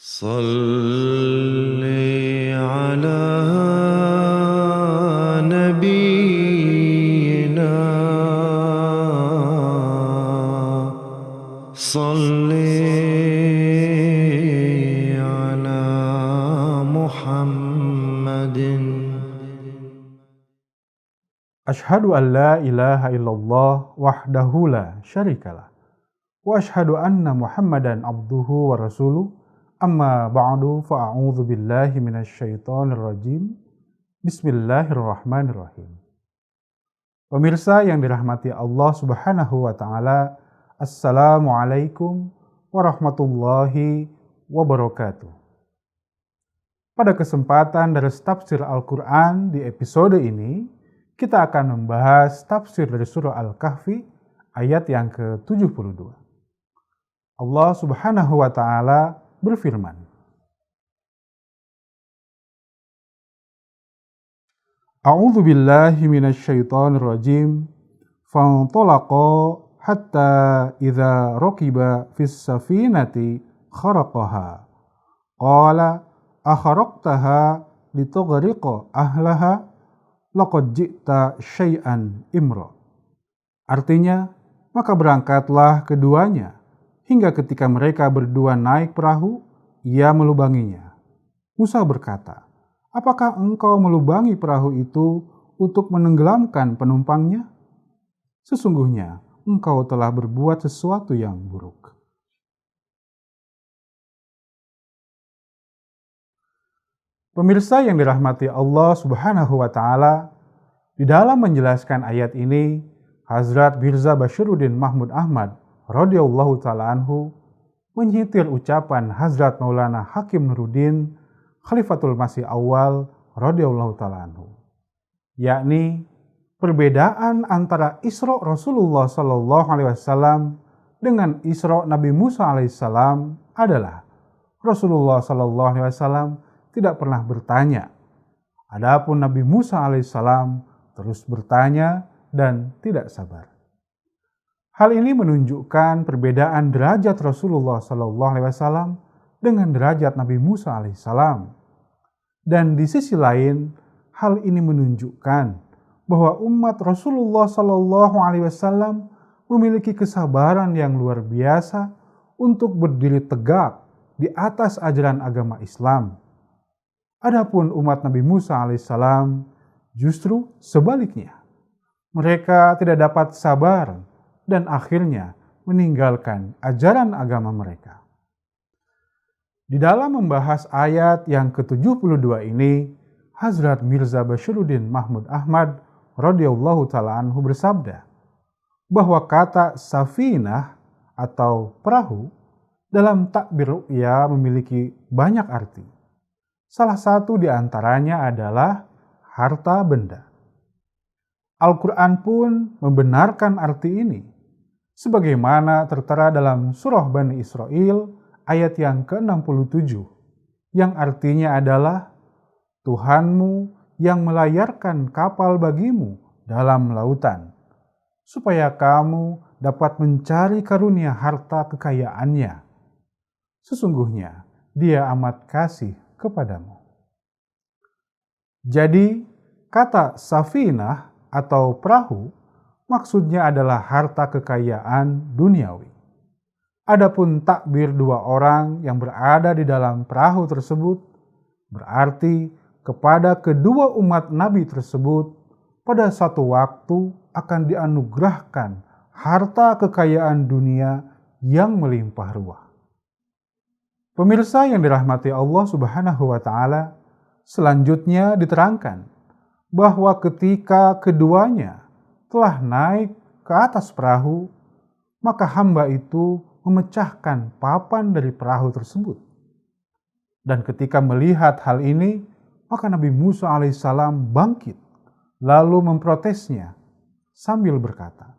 صل على نبينا صل على محمد. Asyhadu an la ilaha illallah wahdahu la syarikalah. Wa asyhadu anna Muhammadan abduhu wa rasuluh. Amma ba'du fa'a'udzu billahi minasyaitonir rajim. Bismillahirrahmanirrahim. Pemirsa yang dirahmati Allah Subhanahu wa taala, Assalamualaikum warahmatullahi wabarakatuh. Pada kesempatan dari tafsir Al-Qur'an di episode ini, kita akan membahas tafsir dari surah Al-Kahfi ayat yang ke-72. Allah Subhanahu wa taala berfirman, A'udzu billahi minasyaitonir rajim. Fantalaqa hatta idza raqiba fis safinati kharaqaha. Qala akharaqtaha litughriqa ahlaha laqad ji'ta syai'an imra. Artinya, maka berangkatlah keduanya, hingga ketika mereka berdua naik perahu, ia melubanginya. Musa berkata, apakah engkau melubangi perahu itu untuk menenggelamkan penumpangnya? Sesungguhnya, engkau telah berbuat sesuatu yang buruk. Pemirsa yang dirahmati Allah Subhanahu wa taala, di dalam menjelaskan ayat ini, Hazrat Mirza Bashiruddin Mahmud Ahmad radhiyallahu taala anhu menyitir ucapan Hazrat Maulana Hakim Nuruddin Khalifatul Masih Awal radhiyallahu taala anhu, yakni perbedaan antara Isra Rasulullah sallallahu alaihi wasallam dengan Isra Nabi Musa alaihissalam adalah Rasulullah sallallahu alaihi wasallam tidak pernah bertanya. Adapun Nabi Musa alaihissalam terus bertanya dan tidak sabar. Hal ini menunjukkan perbedaan derajat Rasulullah SAW dengan derajat Nabi Musa alaihissalam. Dan di sisi lain, hal ini menunjukkan bahwa umat Rasulullah SAW memiliki kesabaran yang luar biasa untuk berdiri tegak di atas ajaran agama Islam. Adapun umat Nabi Musa alaihissalam justru sebaliknya. Mereka tidak dapat sabar dan akhirnya meninggalkan ajaran agama mereka. Di dalam membahas ayat yang ke-72 ini, Hazrat Mirza Bashiruddin Mahmud Ahmad radhiyallahu taala anhu bersabda bahwa kata safinah atau perahu dalam takbir ru'ya memiliki banyak arti. Salah satu di antaranya adalah harta benda. Al-Quran pun membenarkan arti ini, sebagaimana tertera dalam surah Bani Israel ayat yang ke-67, yang artinya adalah Tuhanmu yang melayarkan kapal bagimu dalam lautan, supaya kamu dapat mencari karunia harta kekayaannya. Sesungguhnya Dia amat kasih kepadamu. Jadi, kata safinah atau perahu maksudnya adalah harta kekayaan duniawi. Adapun takbir dua orang yang berada di dalam perahu tersebut berarti kepada kedua umat Nabi tersebut pada satu waktu akan dianugerahkan harta kekayaan dunia yang melimpah ruah. Pemirsa yang dirahmati Allah Subhanahu wa taala, selanjutnya diterangkan bahwa ketika keduanya telah naik ke atas perahu, maka hamba itu memecahkan papan dari perahu tersebut. Dan ketika melihat hal ini, maka Nabi Musa alaihissalam bangkit, lalu memprotesnya sambil berkata,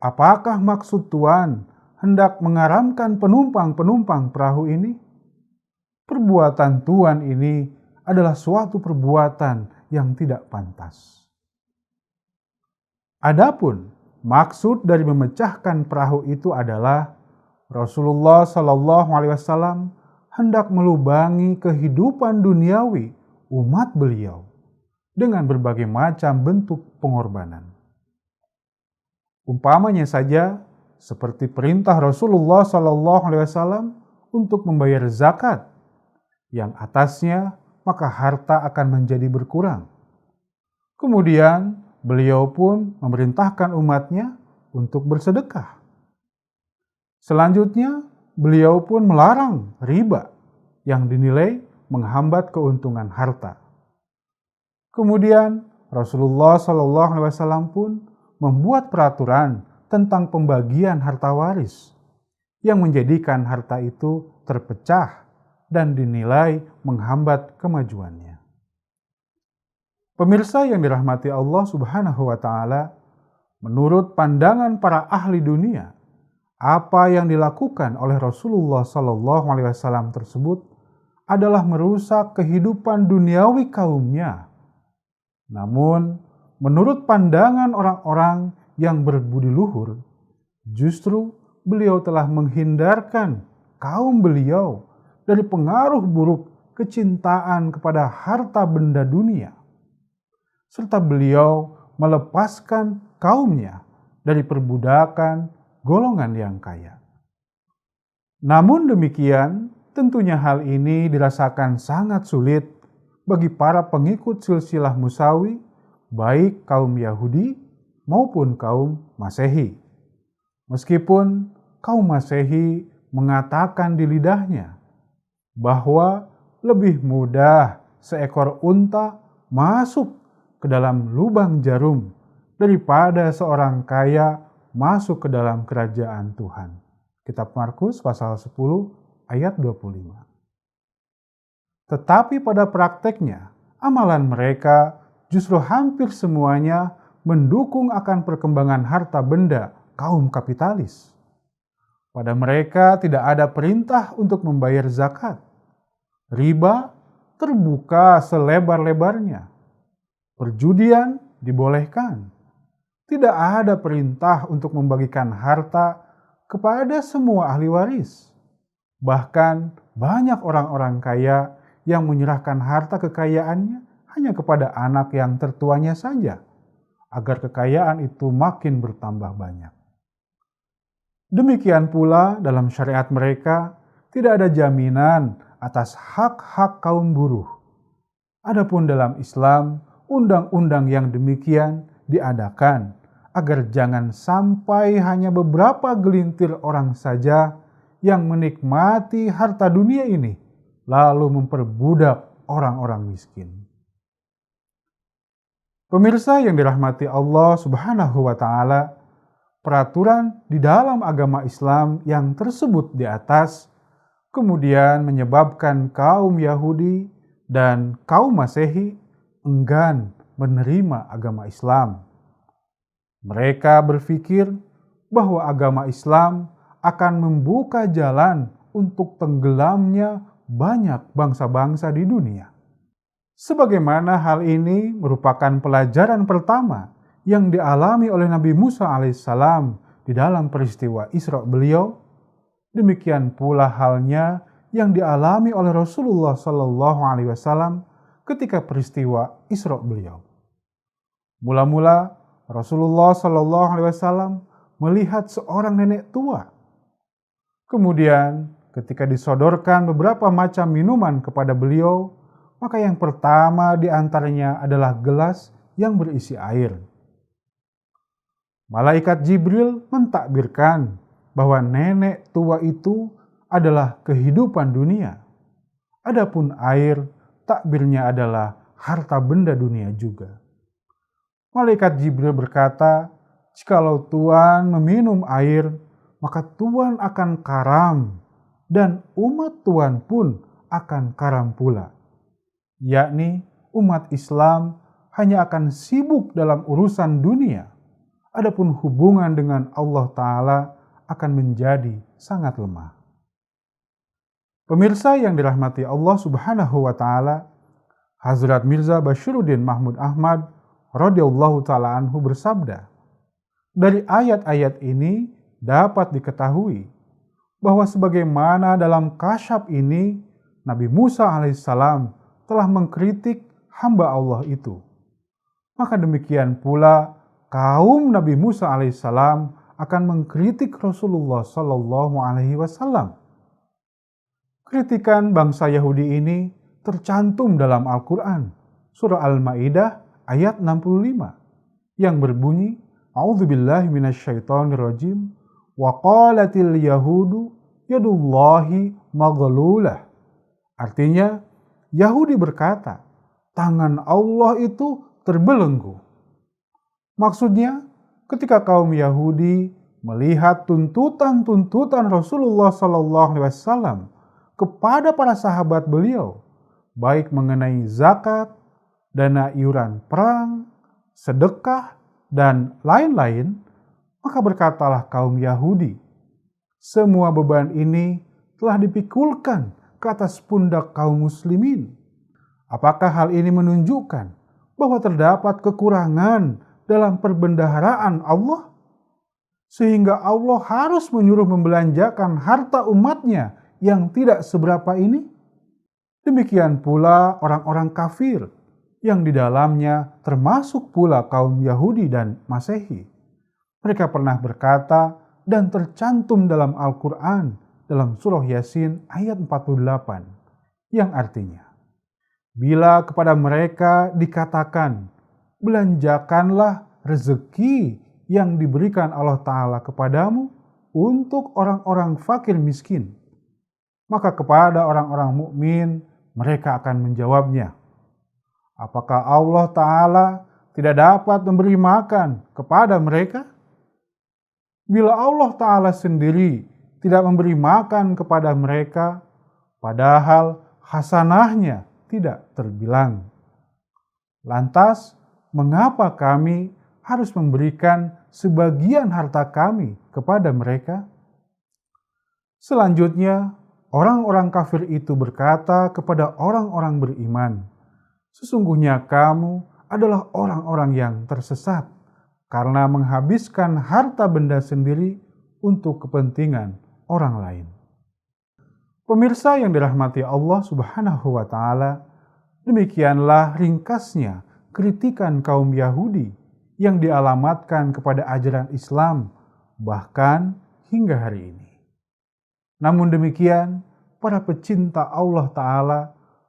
apakah maksud Tuhan hendak mengaramkan penumpang-penumpang perahu ini? Perbuatan Tuhan ini adalah suatu perbuatan yang tidak pantas. Adapun maksud dari memecahkan perahu itu adalah Rasulullah SAW hendak melubangi kehidupan duniawi umat beliau dengan berbagai macam bentuk pengorbanan. Umpamanya saja seperti perintah Rasulullah SAW untuk membayar zakat, yang atasnya maka harta akan menjadi berkurang. Kemudian beliau pun memerintahkan umatnya untuk bersedekah. Selanjutnya beliau pun melarang riba yang dinilai menghambat keuntungan harta. Kemudian Rasulullah SAW pun membuat peraturan tentang pembagian harta waris yang menjadikan harta itu terpecah dan dinilai menghambat kemajuannya. Pemirsa yang dirahmati Allah Subhanahu wa Ta'ala, menurut pandangan para ahli dunia, apa yang dilakukan oleh Rasulullah SAW tersebut adalah merusak kehidupan duniawi kaumnya. Namun, menurut pandangan orang-orang yang berbudi luhur, justru beliau telah menghindarkan kaum beliau dari pengaruh buruk kecintaan kepada harta benda dunia, serta beliau melepaskan kaumnya dari perbudakan golongan yang kaya. Namun demikian, tentunya hal ini dirasakan sangat sulit bagi para pengikut silsilah Musawi, baik kaum Yahudi maupun kaum Masehi. Meskipun kaum Masehi mengatakan di lidahnya bahwa lebih mudah seekor unta masuk ke dalam lubang jarum daripada seorang kaya masuk ke dalam kerajaan Tuhan. Kitab Markus pasal 10 ayat 25. Tetapi pada prakteknya, amalan mereka justru hampir semuanya mendukung akan perkembangan harta benda kaum kapitalis. Pada mereka tidak ada perintah untuk membayar zakat. Riba terbuka selebar-lebarnya. Perjudian dibolehkan. Tidak ada perintah untuk membagikan harta kepada semua ahli waris. Bahkan banyak orang-orang kaya yang menyerahkan harta kekayaannya hanya kepada anak yang tertuanya saja, agar kekayaan itu makin bertambah banyak. Demikian pula dalam syariat mereka tidak ada jaminan atas hak-hak kaum buruh. Adapun dalam Islam, undang-undang yang demikian diadakan agar jangan sampai hanya beberapa gelintir orang saja yang menikmati harta dunia ini, lalu memperbudak orang-orang miskin. Pemirsa yang dirahmati Allah Subhanahu wa Ta'ala, peraturan di dalam agama Islam yang tersebut di atas kemudian menyebabkan kaum Yahudi dan kaum Masehi enggan menerima agama Islam. Mereka berpikir bahwa agama Islam akan membuka jalan untuk tenggelamnya banyak bangsa-bangsa di dunia. Sebagaimana hal ini merupakan pelajaran pertama yang dialami oleh Nabi Musa alaihissalam di dalam peristiwa Isra beliau, demikian pula halnya yang dialami oleh Rasulullah SAW ketika peristiwa Isra beliau. Mula-mula Rasulullah SAW melihat seorang nenek tua. Kemudian ketika disodorkan beberapa macam minuman kepada beliau, maka yang pertama di antaranya adalah gelas yang berisi air. Malaikat Jibril mentakbirkan bahwa nenek tua itu adalah kehidupan dunia. Adapun air, takbirnya adalah harta benda dunia juga. Malaikat Jibril berkata, jikalau Tuhan meminum air, maka Tuhan akan karam, dan umat Tuhan pun akan karam pula. Yakni umat Islam hanya akan sibuk dalam urusan dunia, adapun hubungan dengan Allah Ta'ala akan menjadi sangat lemah. Pemirsa yang dirahmati Allah Subhanahu wa Ta'ala, Hazrat Mirza Bashiruddin Mahmud Ahmad radhiyallahu ta'ala anhu bersabda, dari ayat-ayat ini dapat diketahui bahwa sebagaimana dalam Kasyaf ini, Nabi Musa alaihissalam telah mengkritik hamba Allah itu. Maka demikian pula kaum Nabi Musa alaihissalam akan mengkritik Rasulullah Shallallahu Alaihi Wasallam. Kritikan bangsa Yahudi ini tercantum dalam Al-Quran, surah Al-Ma'idah ayat 65, yang berbunyi, A'udzubillahi minasyaitonirrajim, wa qalatil yahudu yadullahi maghlulah. Artinya, Yahudi berkata, tangan Allah itu terbelenggu. Maksudnya, ketika kaum Yahudi melihat tuntutan-tuntutan Rasulullah SAW kepada para sahabat beliau, baik mengenai zakat, dana iuran perang, sedekah, dan lain-lain, maka berkatalah kaum Yahudi, semua beban ini telah dipikulkan ke atas pundak kaum muslimin. Apakah hal ini menunjukkan bahwa terdapat kekurangan dalam perbendaharaan Allah? Sehingga Allah harus menyuruh membelanjakan harta umatnya yang tidak seberapa ini? Demikian pula orang-orang kafir yang di dalamnya termasuk pula kaum Yahudi dan Masehi. Mereka pernah berkata dan tercantum dalam Al-Quran dalam surah Yasin ayat 48 yang artinya, bila kepada mereka dikatakan, belanjakanlah rezeki yang diberikan Allah Ta'ala kepadamu untuk orang-orang fakir miskin, maka kepada orang-orang mukmin mereka akan menjawabnya, apakah Allah Ta'ala tidak dapat memberi makan kepada mereka? Bila Allah Ta'ala sendiri tidak memberi makan kepada mereka, padahal hasanahnya tidak terbilang. Lantas, mengapa kami harus memberikan sebagian harta kami kepada mereka? Selanjutnya, orang-orang kafir itu berkata kepada orang-orang beriman, sesungguhnya kamu adalah orang-orang yang tersesat karena menghabiskan harta benda sendiri untuk kepentingan orang lain. Pemirsa yang dirahmati Allah Subhanahu wa Ta'ala, demikianlah ringkasnya kritikan kaum Yahudi yang dialamatkan kepada ajaran Islam, bahkan hingga hari ini. Namun demikian, para pecinta Allah Ta'ala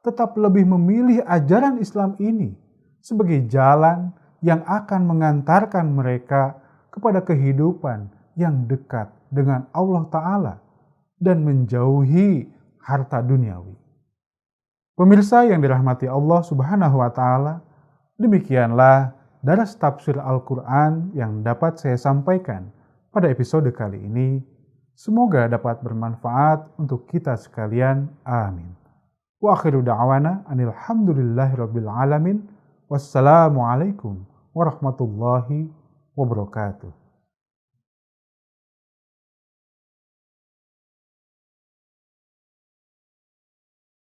tetap lebih memilih ajaran Islam ini sebagai jalan yang akan mengantarkan mereka kepada kehidupan yang dekat dengan Allah Ta'ala dan menjauhi harta duniawi. Pemirsa yang dirahmati Allah Subhanahu wa Ta'ala, demikianlah daras tafsir Al-Quran yang dapat saya sampaikan pada episode kali ini. Semoga dapat bermanfaat untuk kita sekalian. Amin. Wa akhiru da'wana anil hamdulillahi rabbil alamin. Wassalamualaikum warahmatullahi wabarakatuh.